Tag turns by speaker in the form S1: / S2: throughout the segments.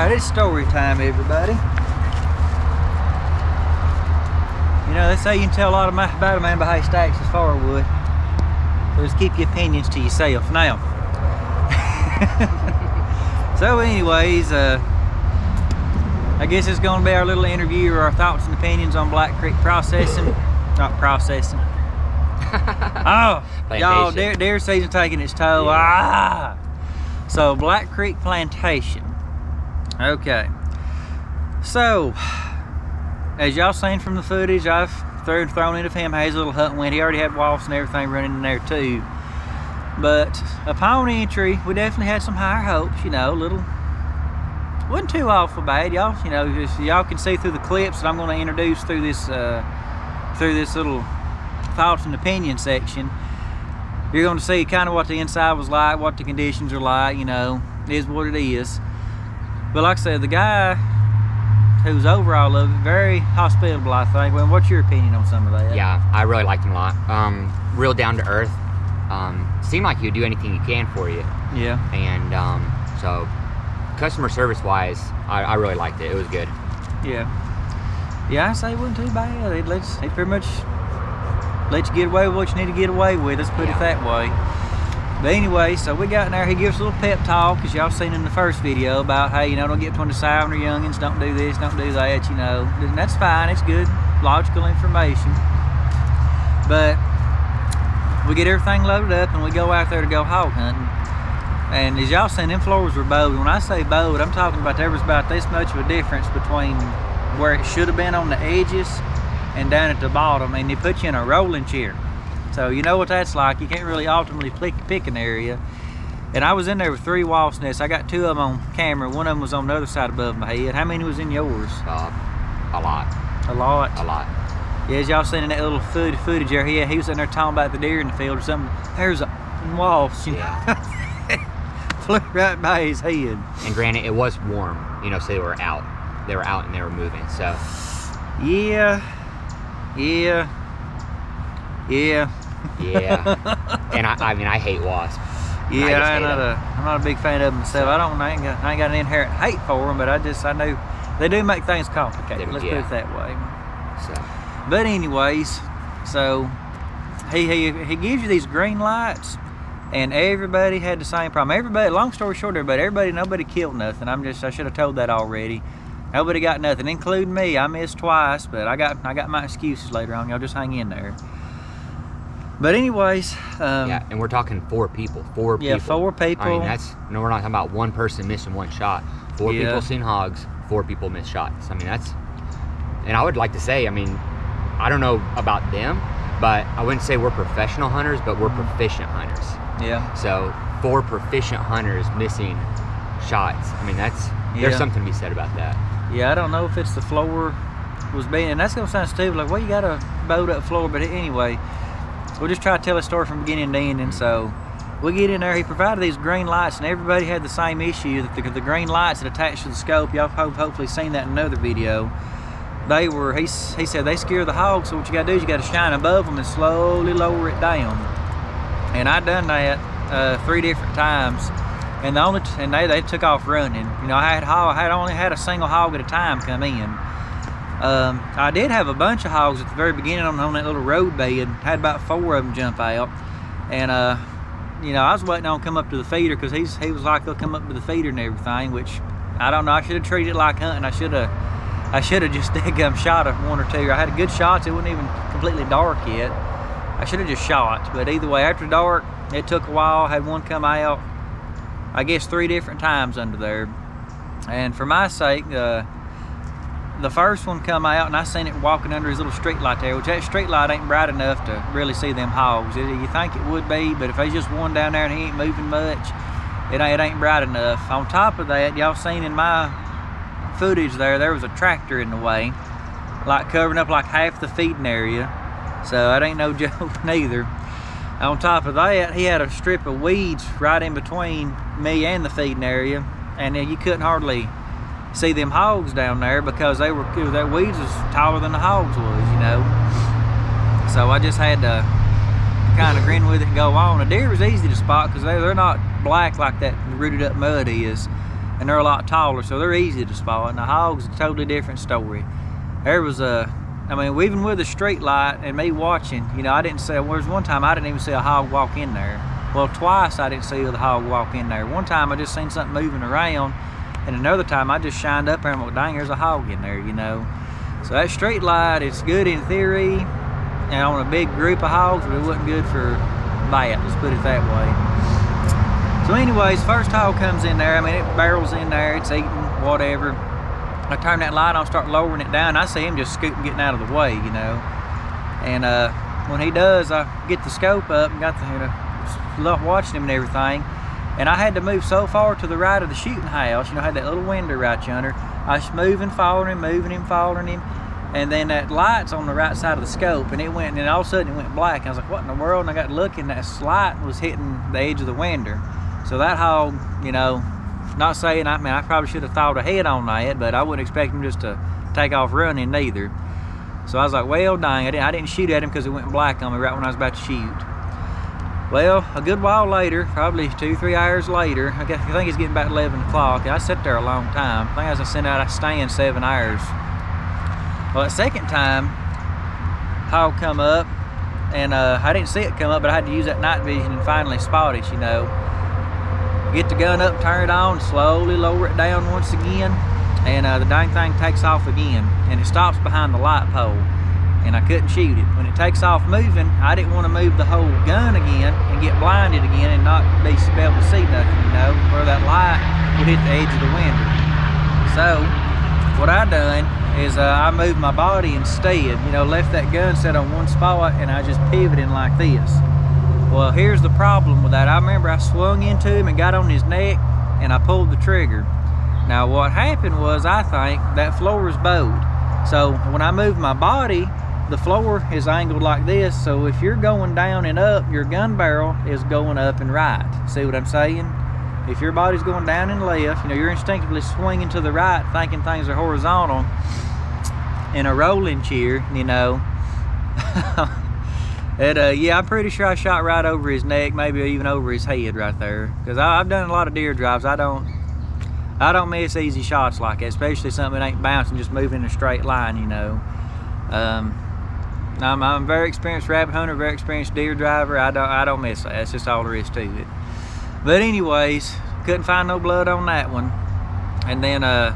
S1: Alright, it's story time, everybody. You know, they say you can tell a lot about a man by how he stacks his firewood. So just keep your opinions to yourself. Now, so anyways, I guess it's going to be our little interview or our thoughts and opinions on Black Creek processing. Not processing. Oh, y'all, deer season taking its toll. Yeah. So, Black Creek Plantation. Okay. So, as y'all seen from the footage, I've thrown in of him his little hut went. He already had walls and everything running in there too. But upon entry, we definitely had some higher hopes. You know, wasn't too awful bad, y'all. You know, y'all can see through the clips that I'm going to introduce through this little thoughts and opinion section. You're going to see kind of what the inside was like, what the conditions are like. You know, it is what it is. But like I said, the guy who's over all of it, very hospitable, I think. Well, what's your opinion on some of that?
S2: Yeah, I really liked him a lot. Real down to earth. Seemed like he would do anything he can for you.
S1: Yeah.
S2: And so, customer service wise, I really liked it. It was good.
S1: Yeah. Yeah, I say it wasn't too bad. He pretty much let you get away with what you need to get away with. Let's put it that way. But anyway, so we got in there. He gives us a little pep talk, because y'all seen in the first video about, hey, you know, don't get between the sow and the youngins, don't do this, don't do that, you know. And that's fine, it's good, logical information. But we get everything loaded up and we go out there to go hog hunting. And as y'all seen, them floors were bowed. When I say bowed, I'm talking about there was about this much of a difference between where it should have been on the edges and down at the bottom, and they put you in a rolling chair. So you know what that's like. You can't really ultimately pick an area. And I was in there with 3 wasp nests. I got 2 of them on camera. One of them was on the other side above my head. How many was in yours?
S2: A lot.
S1: A lot?
S2: A lot.
S1: Yeah, as y'all seen in that little footage there, he was in there talking about the deer in the field or something. There's a wasp, you know. Flew right by his head.
S2: And granted, it was warm, you know, so they were out. They were out and they were moving, so.
S1: Yeah.
S2: And I mean, I hate wasps.
S1: Yeah, I'm not a big fan of them myself. I ain't got an inherent hate for them, but I know they do make things complicated. Let's put it that way.
S2: So.
S1: But anyways, so he gives you these green lights, and everybody had the same problem. Everybody, long story short, nobody killed nothing. I should have told that already. Nobody got nothing, including me. I missed twice, but I got my excuses later on. Y'all just hang in there. But anyways,
S2: yeah, and we're talking 4 people. 4 people.
S1: Yeah, 4 people.
S2: I mean, we're not talking about one person missing 1 shot. 4 people seen hogs, 4 people missed shots. I mean, and I would like to say, I mean, I don't know about them, but I wouldn't say we're professional hunters, but we're proficient hunters.
S1: Yeah.
S2: So 4 proficient hunters missing shots. I mean, there's something to be said about that.
S1: Yeah, I don't know if it's the floor was being, and that's gonna sound stupid, like, well, you got a bowed up floor, but anyway, we'll just try to tell a story from beginning to end. And so we get in there, he provided these green lights, and everybody had the same issue, that the green lights that attached to the scope, y'all have hopefully seen that in another video, he said they scare the hogs, so what you gotta do is you gotta shine above them and slowly lower it down. And I done that 3 different times, and they took off running. You know, I had only had a single hog at a time come in. I did have a bunch of hogs at the very beginning on that little road bed. Had about 4 of them jump out, and you know, I was waiting on him to come up to the feeder, because he was like, they'll come up to the feeder and everything, which I don't know. I should have treated it like hunting. I should have just shot 1 or 2. I had good shots. It wasn't even completely dark yet. I should have just shot. But either way, after dark, it took a while. I had one come out, I guess 3 different times under there. And for my sake, the first one come out, and I seen it walking under his little street light there, which that street light ain't bright enough to really see them hogs. You think it would be, but if there's just one down there and he ain't moving much, it ain't bright enough. On top of that, y'all seen in my footage there was a tractor in the way, like covering up like half the feeding area. So that ain't no joke neither. On top of that, he had a strip of weeds right in between me and the feeding area, and you couldn't hardly see them hogs down there, because that weeds was taller than the hogs was, you know. So I just had to kind of grin with it and go on. A deer was easy to spot, because they're not black like that rooted up mud is. and they're a lot taller, so they're easy to spot. And the hog's a totally different story. There was I mean, even with a street light and me watching, you know, I didn't see, there was one time I didn't even see a hog walk in there. Well, twice I didn't see the hog walk in there. One time I just seen something moving around, and another time I just shined up there and went, dang, there's a hog in there, you know. So that street light, it's good in theory, and on a big group of hogs, but it wasn't good for that, let's put it that way. So anyways, first hog comes in there, I mean, it barrels in there, it's eating, whatever. I turn that light on, start lowering it down. I see him just scooting, getting out of the way, you know. And when he does, I get the scope up and got the, you know, watching him and everything. And I had to move so far to the right of the shooting house. You know, I had that little window right yonder. I was moving, following him, following him. And then that light's on the right side of the scope, and it went, and all of a sudden it went black. I was like, what in the world? And I got looking, that light was hitting the edge of the window. So that hog, you know, not saying, I mean, I probably should have thought ahead on that, but I wouldn't expect him just to take off running neither. So I was like, well, dang, I didn't shoot at him because it went black on me right when I was about to shoot. Well, a good while later, probably 2-3 hours later, I think it's getting about 11 o'clock. I sat there a long time. I think I was sitting out, I stand 7 hours. Well, that second time, hog come up, and I didn't see it come up, but I had to use that night vision and finally spot it, you know. Get the gun up, turn it on, slowly lower it down once again, and the dang thing takes off again, and it stops behind the light pole, and I couldn't shoot it. When it takes off moving, I didn't want to move the whole gun again and get blinded again and not be able to see nothing, you know, where that light would hit the edge of the window. So what I done is I moved my body instead, you know, left that gun set on one spot, and I just pivoted like this. Well, here's the problem with that. I remember I swung into him and got on his neck, and I pulled the trigger. Now what happened was, I think that floor is bowed. So when I move my body, the floor is angled like this. So if you're going down and up, your gun barrel is going up and right. See what I'm saying? If your body's going down and left, you know, you're instinctively swinging to the right, thinking things are horizontal. In a rolling chair, you know. Yeah, I'm pretty sure I shot right over his neck, maybe even over his head right there. Because I've done a lot of deer drives. I don't miss easy shots like that, especially something that ain't bouncing, just moving in a straight line, you know. I'm a very experienced rabbit hunter, very experienced deer driver. I don't miss that. That's just all there is to it. But anyways, couldn't find no blood on that one. And then it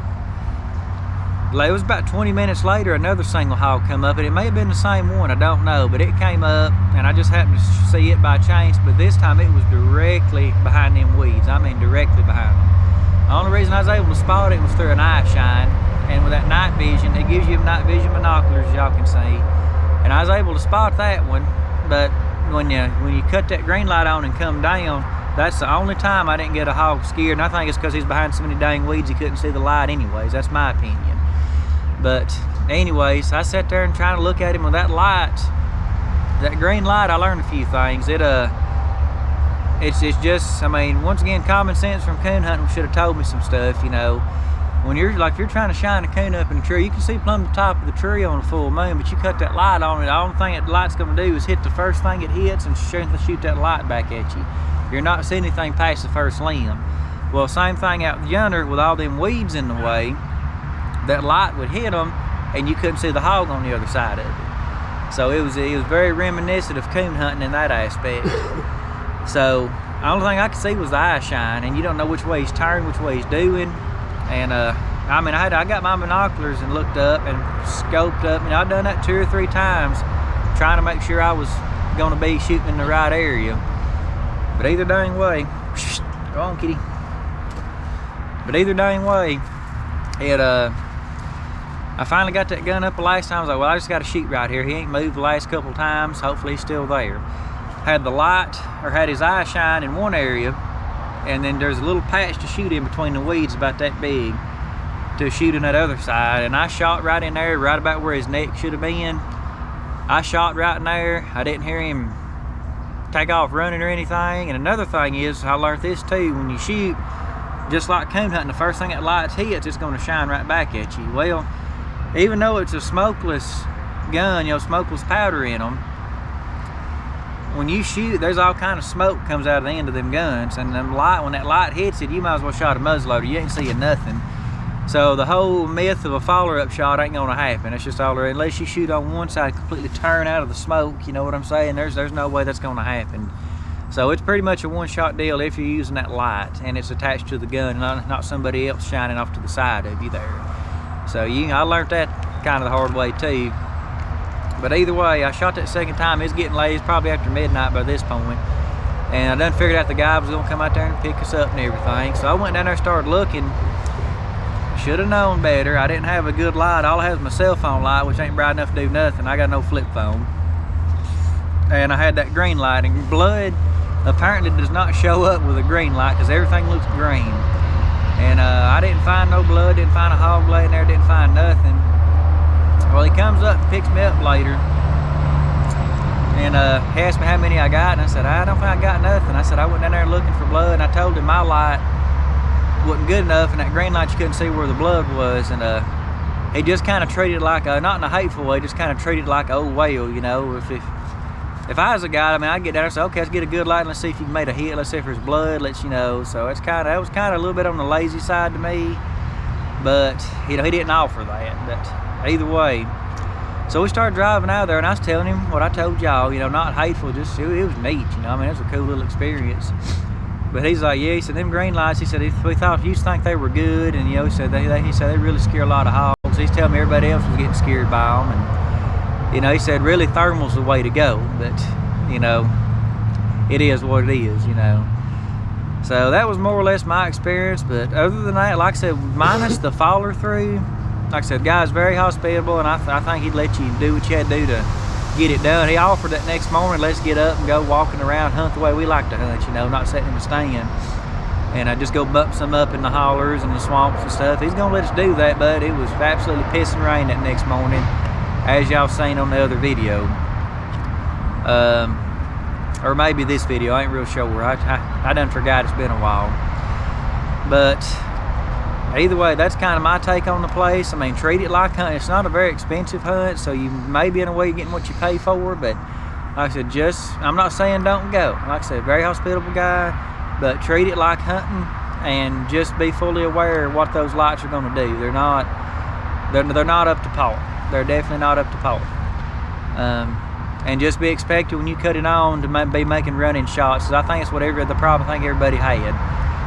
S1: was about 20 minutes later, another single hog come up, and it may have been the same one, I don't know, but it came up, and I just happened to see it by chance, but this time it was directly behind them weeds. I mean, directly behind them. The only reason I was able to spot it was through an eye shine, and with that night vision, it gives you night vision binoculars, y'all can see, and I was able to spot that one. But when you cut that green light on and come down, that's the only time I didn't get a hog scared, and I think it's because he's behind so many dang weeds he couldn't see the light anyways. That's my opinion. But anyways, I sat there and trying to look at him with that light, that green light. I learned a few things. It's just, I mean, once again, common sense from coon hunting should have told me some stuff, you know. When you're trying to shine a coon up in a tree, you can see plumb the top of the tree on a full moon, but you cut that light on it, the only thing that light's gonna do is hit the first thing it hits and shoot that light back at you. You're not seeing anything past the first limb. Well, same thing out yonder with all them weeds in the way. That light would hit them, and you couldn't see the hog on the other side of it. So it was very reminiscent of coon hunting in that aspect. So the only thing I could see was the eye shine, and you don't know which way he's turning, which way he's doing. And I mean, I got my binoculars and looked up and scoped up, and I've done that 2 or 3 times, trying to make sure I was going to be shooting in the right area. But either dang way, go on, kitty. But either dang way, I finally got that gun up the last time. I was like, well, I just got to shoot right here. He ain't moved the last couple times. Hopefully he's still there. Had the light, or had his eye shine in one area, and then there's a little patch to shoot in between the weeds about that big to shoot in that other side. And I shot right in there, right about where his neck should have been. I shot right in there. I didn't hear him take off running or anything. And another thing is, I learned this too, when you shoot, just like coon hunting, the first thing that light hits, it's going to shine right back at you. Well, even though it's a smokeless gun, you know, smokeless powder in them, when you shoot, there's all kind of smoke comes out of the end of them guns, and when that light hits it, you might as well shot a muzzleloader. You ain't seeing nothing. So the whole myth of a follower-up shot ain't gonna happen. It's just all there. Unless you shoot on one side, completely turn out of the smoke. You know what I'm saying? There's no way that's gonna happen. So it's pretty much a one-shot deal if you're using that light and it's attached to the gun, not somebody else shining off to the side of you there. So I learned that kind of the hard way too. But either way, I shot that second time. It's getting late. It's probably after midnight by this point. And I done figured out the guy was gonna come out there and pick us up and everything. So I went down there and started looking. Should have known better. I didn't have a good light. All I had was my cell phone light, which ain't bright enough to do nothing. I got no flip phone. And I had that green light, and blood apparently does not show up with a green light because everything looks green. And I didn't find no blood, didn't find a hog laying there, didn't find nothing. Well, he comes up and picks me up later. And he asked me how many I got, and I said, I don't think I got nothing. I said, I went down there looking for blood, and I told him my light wasn't good enough, and that green light you couldn't see where the blood was. And he just kind of treated it like not in a hateful way, just kind of treated it like, oh well, you know. If I was a guy, I mean, I'd get down there and say, okay, let's get a good light and let's see if you made a hit, let's see if there's blood, let's, you know. So that was kind of a little bit on the lazy side to me, but you know, he didn't offer that. But either way, so we started driving out there, and I was telling him what I told y'all, you know, not hateful, just it was neat, you know. I mean, it was a cool little experience. But he's like, yeah, he said, them green lights, he said, we thought, used to think they were good, and you know, he said they really scare a lot of hogs. He's telling me everybody else was getting scared by them, and you know, he said really thermal's the way to go, but you know, it is what it is, you know. So that was more or less my experience. But other than that, like I said, minus the follow through, like I said, guy's very hospitable, and I think he'd let you do what you had to do to get it done. He offered that next morning, let's get up and go walking around, hunt the way we like to hunt, you know, not sitting in the stand. And I just go bump some up in the hollers and the swamps and stuff. He's gonna let us do that, but it was absolutely pissing rain that next morning, as y'all seen on the other video. Or maybe this video, I ain't real sure. I done forgot, it's been a while. But either way, that's kind of my take on the place. I mean, treat it like hunting. It's not a very expensive hunt, so you may be in a way you're getting what you pay for, but like I said, I'm not saying don't go. Like I said, very hospitable guy, but treat it like hunting and just be fully aware of what those lights are gonna do. They're not up to par. They're definitely not up to par. And just be expected when you cut it on to be making running shots. I think it's the problem I think everybody had,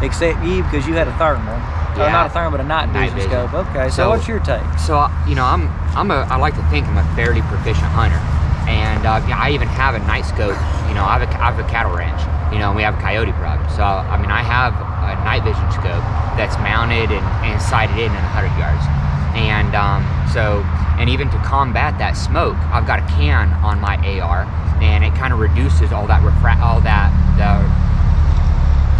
S1: except you, because you had a thermal. Yeah, not a thermal, but a night vision scope. Okay, so what's your take?
S2: So you know, I like to think I'm a fairly proficient hunter, and I even have a night scope. You know, I have a cattle ranch. You know, and we have a coyote problem. So I mean, I have a night vision scope that's mounted and sighted in 100 yards, and and even to combat that smoke, I've got a can on my AR, and it kind of reduces all that I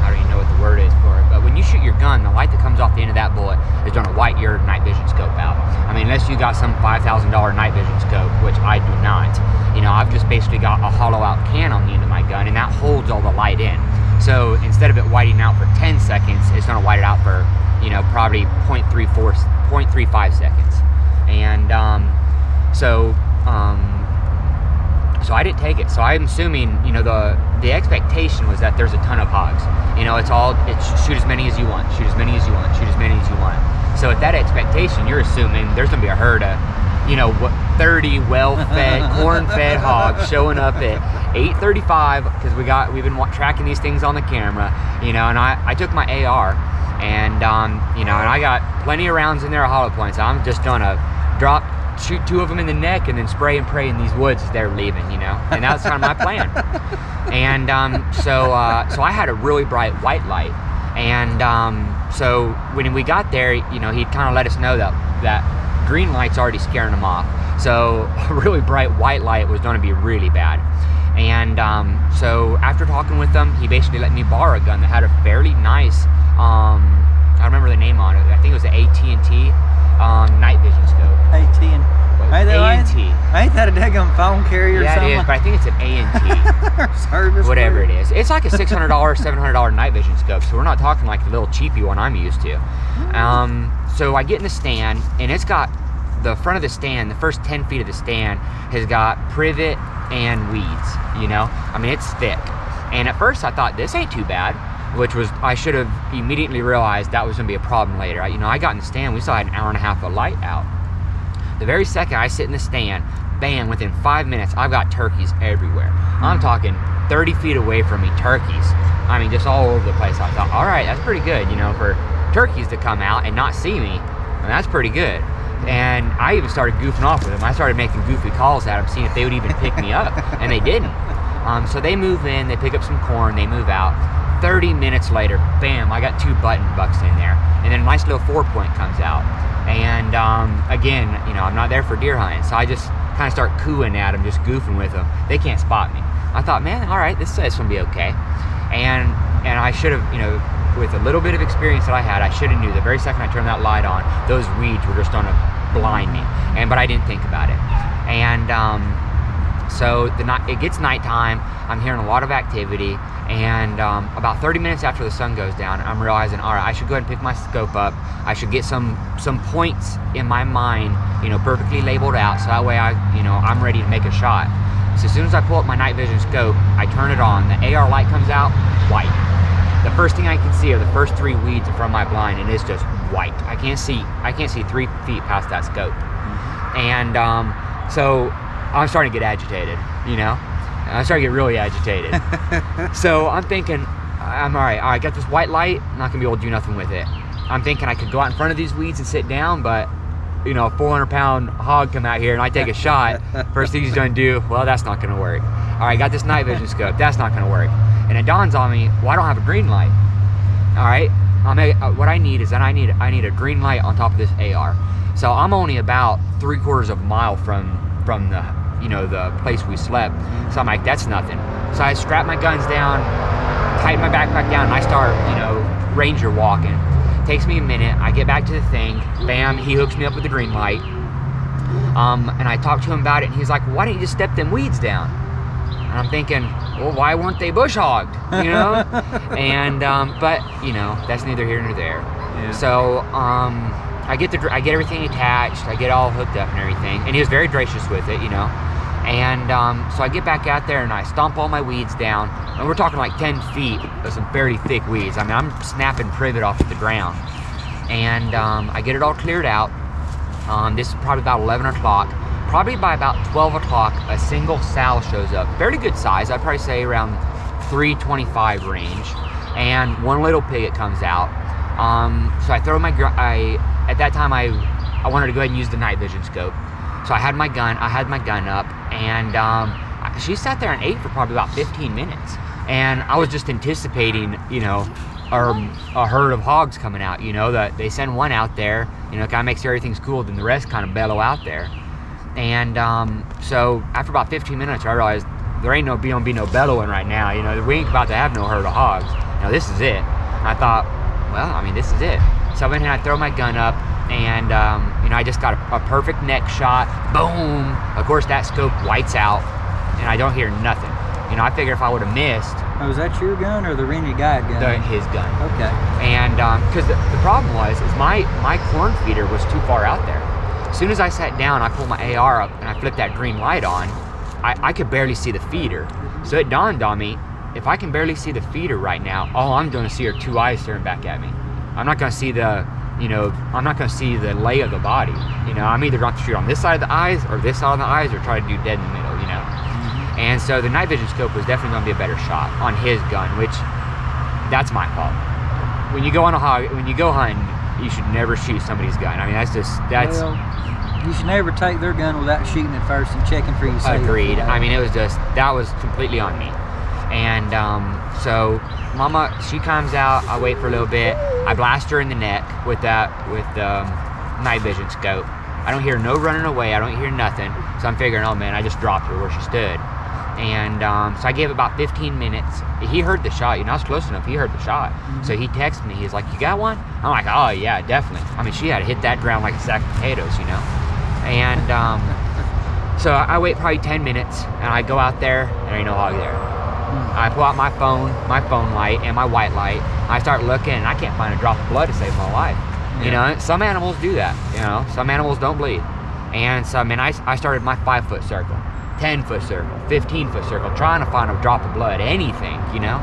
S2: don't even know what the word is for it, but when you shoot your gun, the light that comes off the end of that bullet is going to white your night vision scope out. I mean, unless you got some $5,000 night vision scope, which I do not. You know, I've just basically got a hollow out can on the end of my gun, and that holds all the light in. So instead of it whiting out for 10 seconds, it's going to white it out for, you know, probably 0.35 seconds. And so I didn't take it. So I'm assuming, you know, the expectation was that there's a ton of hogs. You know, it's shoot as many as you want, shoot as many as you want, shoot as many as you want. So at that expectation, you're assuming there's gonna be a herd of, you know, 30 well-fed, corn-fed hogs showing up at 8:35 because we've been tracking these things on the camera, you know. And I took my AR, and you know, and I got plenty of rounds in there of hollow points. I'm just gonna shoot 2 of them in the neck and then spray and pray in these woods as they're leaving, you know. And that's kind of my plan. And so I had a really bright white light, and so when we got there, you know, he'd kind of let us know that green light's already scaring them off. So a really bright white light was going to be really bad. And so after talking with them, he basically let me borrow a gun that had a fairly nice, I don't remember the name on it. I think it was the AT&T night vision scope.
S1: AT&T. Ain't that a daggum phone carrier or something?
S2: Yeah, it is, but I think it's an A&T. Whatever it is. It's like a $600, $700 night vision scope, so we're not talking like the little cheapy one I'm used to. So I get in the stand, and it's got the front of the stand, the first 10 feet of the stand has got privet and weeds, you know? I mean, it's thick. And at first I thought, this ain't too bad, which was, I should have immediately realized that was gonna be a problem later. You know, I got in the stand, we still had an hour and a half of light out. The very second I sit in the stand, bam, within 5 minutes, I've got turkeys everywhere. I'm talking 30 feet away from me, turkeys. I mean, just all over the place. I thought, all right, that's pretty good, you know, for turkeys to come out and not see me. I mean, that's pretty good. And I even started goofing off with them. I started making goofy calls at them, seeing if they would even pick me up, and they didn't. So they move in, they pick up some corn, they move out. 30 minutes later, bam, I got 2 button bucks in there. And then a nice little 4-point comes out. And again, you know, I'm not there for deer hunting, so I just kind of start cooing at them, just goofing with them. They can't spot me. I thought, man, all right, this is gonna be okay. And I should have, you know, with a little bit of experience that I had, I should have knew the very second I turned that light on, those weeds were just gonna blind me. But I didn't think about it. And so it gets nighttime. I'm hearing a lot of activity, and about 30 minutes after the sun goes down, I'm realizing, all right, I should go ahead and pick my scope up. I should get some points in my mind, you know, perfectly labeled out, so that way I'm ready to make a shot. So as soon as I pull up my night vision scope, I turn it on. The AR light comes out, white. The first thing I can see are the first 3 weeds from my blind, and it's just white. I can't see 3 feet past that scope. And so I'm starting to get agitated, you know? I'm starting to get really agitated. So I'm thinking, I'm all right, I got this white light, I'm not gonna be able to do nothing with it. I'm thinking I could go out in front of these weeds and sit down, but you know, a 400-pound hog come out here and I take a shot, first thing he's gonna do, well, that's not gonna work. All right, got this night vision scope, that's not gonna work. And it dawns on me, well, I don't have a green light. All right, what I need is I need a green light on top of this AR. So I'm only about 3/4 of a mile from the, you know, the place we slept. So I'm like, that's nothing. So I strap my guns down, tighten my backpack down, and I start, you know, ranger walking. Takes me a minute, I get back to the thing, bam, he hooks me up with the green light. And I talk to him about it, and he's like, why don't you just step them weeds down? And I'm thinking, well, why weren't they bush hogged, you know? And, but, you know, that's neither here nor there. Yeah. So, I get everything attached, I get all hooked up and everything, and he was very gracious with it, you know. And so I get back out there and I stomp all my weeds down, and we're talking like 10 feet of some fairly thick weeds. I mean, I'm snapping privet off the ground. And I get it all cleared out. This is probably about 11 o'clock. Probably by about 12 o'clock, a single sow shows up. Fairly good size, I'd probably say around 325 range. And one little pigget comes out. So I throw at that time I wanted to go ahead and use the night vision scope. So I had my gun up, and she sat there and ate for probably about 15 minutes. And I was just anticipating, you know, a herd of hogs coming out, you know, that they send one out there, you know, kind of makes sure everything's cool, then the rest kind of bellow out there. And so after about 15 minutes, I realized there ain't gonna be no bellowing right now, you know, we ain't about to have no herd of hogs. Now this is it. And I thought, well, I mean, this is it. So I went ahead and I throw my gun up, and you know, I just got a perfect neck shot, boom. Of course that scope whites out, and I don't hear nothing. You know, I figure if I would have missed.
S1: Oh, was that your gun or the rented guide gun?
S2: His gun.
S1: Okay.
S2: And because the problem was my corn feeder was too far out there. As soon as I sat down, I pulled my AR up and I flipped that green light on, I could barely see the feeder. So it dawned on me, if I can barely see the feeder right now, all I'm gonna see are 2 eyes staring back at me. I'm not gonna see I'm not gonna see the lay of the body. You know, I'm either gonna shoot on this side of the eyes or this side of the eyes, or try to do dead in the middle, you know? And so the night vision scope was definitely gonna be a better shot on his gun, which, that's my fault. When you go hunting, you should never shoot somebody's gun. I mean, well,
S1: you should never take their gun without shooting it first and checking for yourself.
S2: Agreed. I mean, that was completely on me. And so Mama, she comes out, I wait for a little bit, I blast her in the neck with the night vision scope. I don't hear no running away, I don't hear nothing. So I'm figuring, oh man, I just dropped her where she stood. And so I gave it about 15 minutes. He heard the shot, you know, I was close enough, he heard the shot. So he texted me, he's like, you got one? I'm like, oh yeah, definitely. I mean, she had to hit that ground like a sack of potatoes, you know? And so I wait probably 10 minutes, and I go out there, and there ain't no hog there. I pull out my phone light, and my white light. I start looking, and I can't find a drop of blood to save my life. Yeah. You know, some animals do that. You know, some animals don't bleed. And so, I mean, I started my 5-foot circle, 10-foot circle, 15-foot circle, trying to find a drop of blood, anything, you know?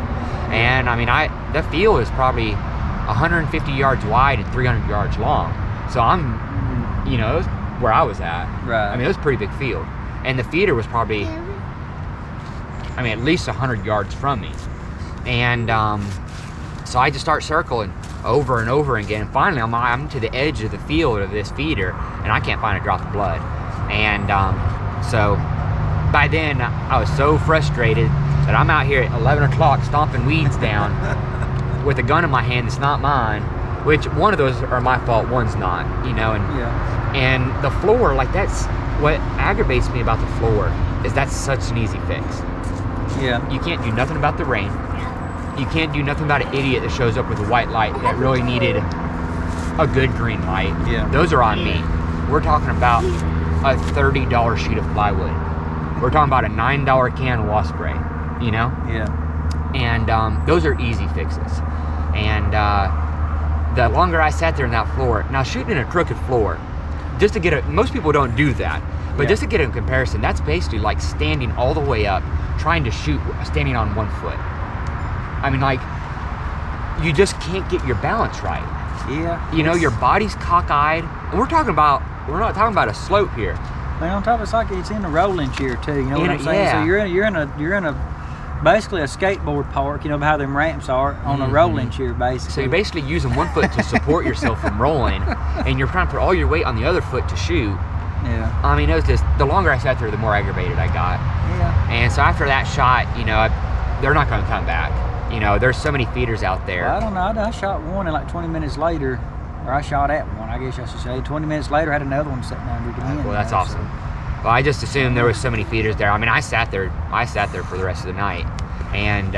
S2: And I mean, the field is probably 150 yards wide and 300 yards long. So I'm, you know, it was where I was at.
S1: Right.
S2: I mean, it was a pretty big field. And the feeder was probably, I mean, at least 100 yards from me. And so I just start circling over and over again. And finally, I'm to the edge of the field of this feeder, and I can't find a drop of blood. And so by then, I was so frustrated that I'm out here at 11 o'clock stomping weeds down with a gun in my hand that's not mine, which one of those are my fault, one's not, you know. And the floor, like, that's what aggravates me about the floor, is that's such an easy fix.
S1: Yeah.
S2: You can't do nothing about the rain. You can't do nothing about an idiot that shows up with a white light that really needed a good green light.
S1: Yeah.
S2: Those are on me. We're talking about a $30 sheet of plywood. We're talking about a $9 can of wasp spray, you know?
S1: Yeah.
S2: And those are easy fixes. And the longer I sat there in that floor, now shooting in a crooked floor, just to get most people don't do that, but just to get a comparison, that's basically like standing all the way up, trying to shoot, standing on one foot. I mean, like, you just can't get your balance right.
S1: Yeah.
S2: You know, your body's cockeyed. And we're not talking about a slope here.
S1: Man, on top of it's like it's in a rolling chair too. You know what I'm saying?
S2: Yeah.
S1: So you're in a basically a skateboard park. You know how them ramps are on a rolling chair, basically.
S2: So you're basically using one foot to support yourself from rolling, and you're trying to put all your weight on the other foot to shoot.
S1: Yeah.
S2: I mean, it was just, the longer I sat there, the more aggravated I got.
S1: Yeah.
S2: And so after that shot, you know, they're not going to come back. You know, there's so many feeders out there.
S1: Well, I don't know. I shot one, and like 20 minutes later, or I shot at one, I guess I should say. 20 minutes later, I had another one sitting under the end.
S2: Well, that's awesome. Well, I just assumed there was so many feeders there. I mean, I sat there for the rest of the night. And,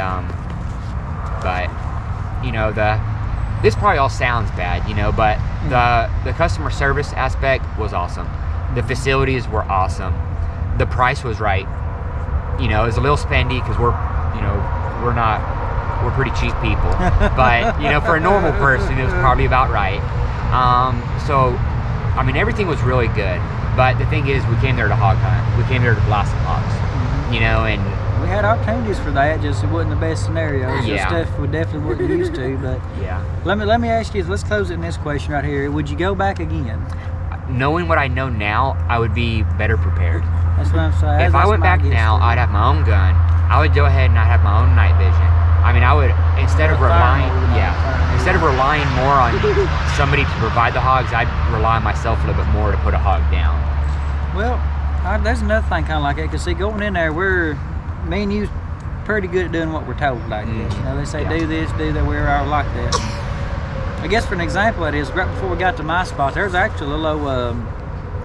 S2: but, you know, this probably all sounds bad, you know, but the customer service aspect was awesome. The facilities were awesome. The price was right. You know, it was a little spendy because we're pretty cheap people. But, you know, for a normal person, it was probably about right. So, I mean, everything was really good. But the thing is, we came there to hog hunt. We came there to blast some hogs, you know, and
S1: we had opportunities for that, just it wasn't the best scenario. It's just stuff we definitely weren't used to. But let me ask you, let's close it in this question right here. Would you go back again?
S2: Knowing what I know now, I would be better prepared.
S1: That's what I'm saying.
S2: If I went back now, I'd have my own gun. I would go ahead and I'd have my own night vision. I mean, I would, instead of relying more on somebody to provide the hogs, I'd rely on myself a little bit more to put a hog down.
S1: Well, there's another thing kind of like that, because see, going in there, me and you pretty good at doing what we're told like this. You know, they say do this, do that, we're all like that. I guess for an example of this, right before we got to my spot, there was actually a little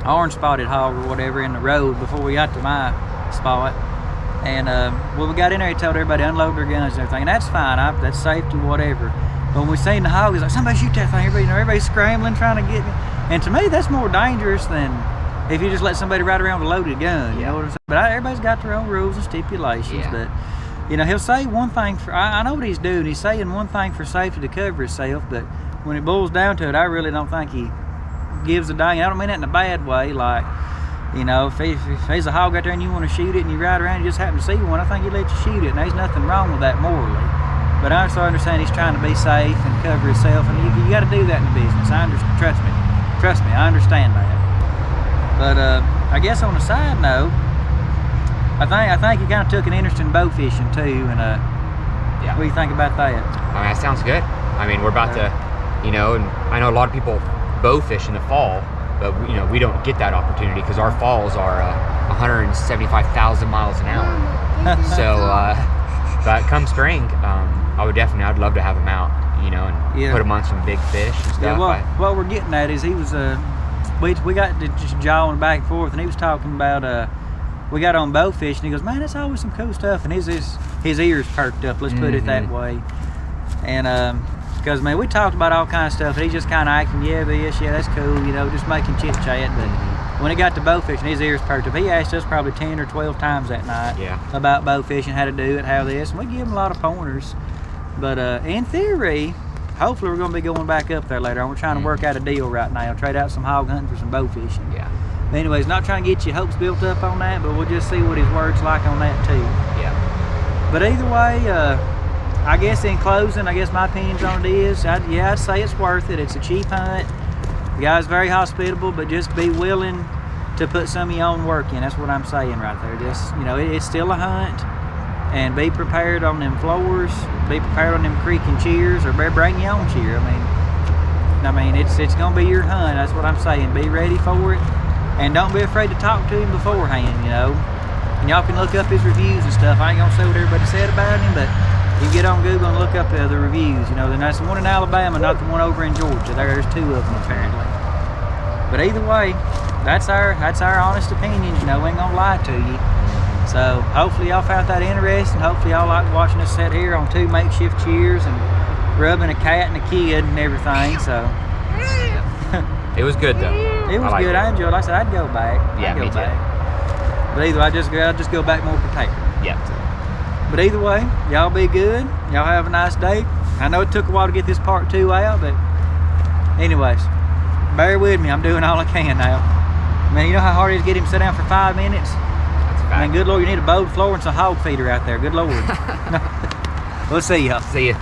S1: orange spotted hog or whatever in the road before we got to my spot. And when we got in there, he told everybody to unload their guns and everything, and that's fine, that's safety, whatever. But when we seen the hog, he's like, somebody shoot that thing. Everybody's scrambling, trying to get me. And to me, that's more dangerous than if you just let somebody ride around with a loaded gun. You know what I'm saying? But everybody's got their own rules and stipulations. But, you know, he'll say one thing for, I know what he's doing. He's saying one thing for safety to cover himself, but when it boils down to it, I really don't think he gives a dang. I don't mean that in a bad way. Like, you know, if there's a hog out there and you want to shoot it and you ride around and you just happen to see one, I think you let you shoot it. And there's nothing wrong with that morally. But I also understand he's trying to be safe and cover himself, and you got to do that in the business. Trust me, I understand that. But I guess on a side note, I think you kind of took an interest in bow fishing too, and what do you think about that?
S2: I mean, that sounds good. I mean, we're about to, you know, and I know a lot of people bow fish in the fall, but you know, we don't get that opportunity because our falls are 175,000 miles an hour. So, but come spring, I'd love to have him out, you know, and put him on some big fish and stuff.
S1: Yeah, what we're getting at is he was we got to just jawing back and forth, and he was talking about we got on bow fish, and he goes, man, that's always some cool stuff, and his ears perked up, let's put it that way. And because man, we talked about all kinds of stuff, and he just kind of acting, that's cool, you know, just making chit chat. But when it got to bow fishing, his ears perked up. He asked us probably 10 or 12 times that night about bow fishing, how to do it, how this, and we give him a lot of pointers. But in theory, hopefully we're going to be going back up there later on. We're trying to work out a deal right now, trade out some hog hunting for some bow fishing. But anyways, not trying to get your hopes built up on that, but we'll just see what his word's like on that too.
S2: Yeah.
S1: But either way, I guess in closing, I guess my opinions on it is, I'd say it's worth it. It's a cheap hunt. The guy's very hospitable, but just be willing to put some of your own work in. That's what I'm saying right there. Just, you know, it's still a hunt, and be prepared on them floors. Be prepared on them creek and cheers, or bring your own cheer. I mean, it's gonna be your hunt. That's what I'm saying. Be ready for it, and don't be afraid to talk to him beforehand. You know, and y'all can look up his reviews and stuff. I ain't gonna say what everybody said about him, but you get on Google and look up the reviews. You know, then that's the one in Alabama, not the one over in Georgia. There's two of them apparently. But either way, that's our honest opinions. You know, we ain't gonna lie to you. So hopefully y'all found that interesting. Hopefully y'all like watching us sit here on two makeshift cheers and rubbing a cat and a kid and everything. So
S2: it was good though.
S1: It was good. I enjoyed it. Like I said, I'd go back.
S2: Yeah,
S1: I'd go
S2: me too.
S1: back. But either way, I'd just go back more prepared.
S2: Yeah.
S1: But either way, y'all be good. Y'all have a nice day. I know it took a while to get this part 2 out, but anyways, bear with me. I'm doing all I can now. Man, you know how hard it is to get him to sit down for 5 minutes?
S2: That's a fact.
S1: Man, good Lord, you need a bowed floor and some hog feeder out there. Good Lord. We'll see y'all.
S2: See ya.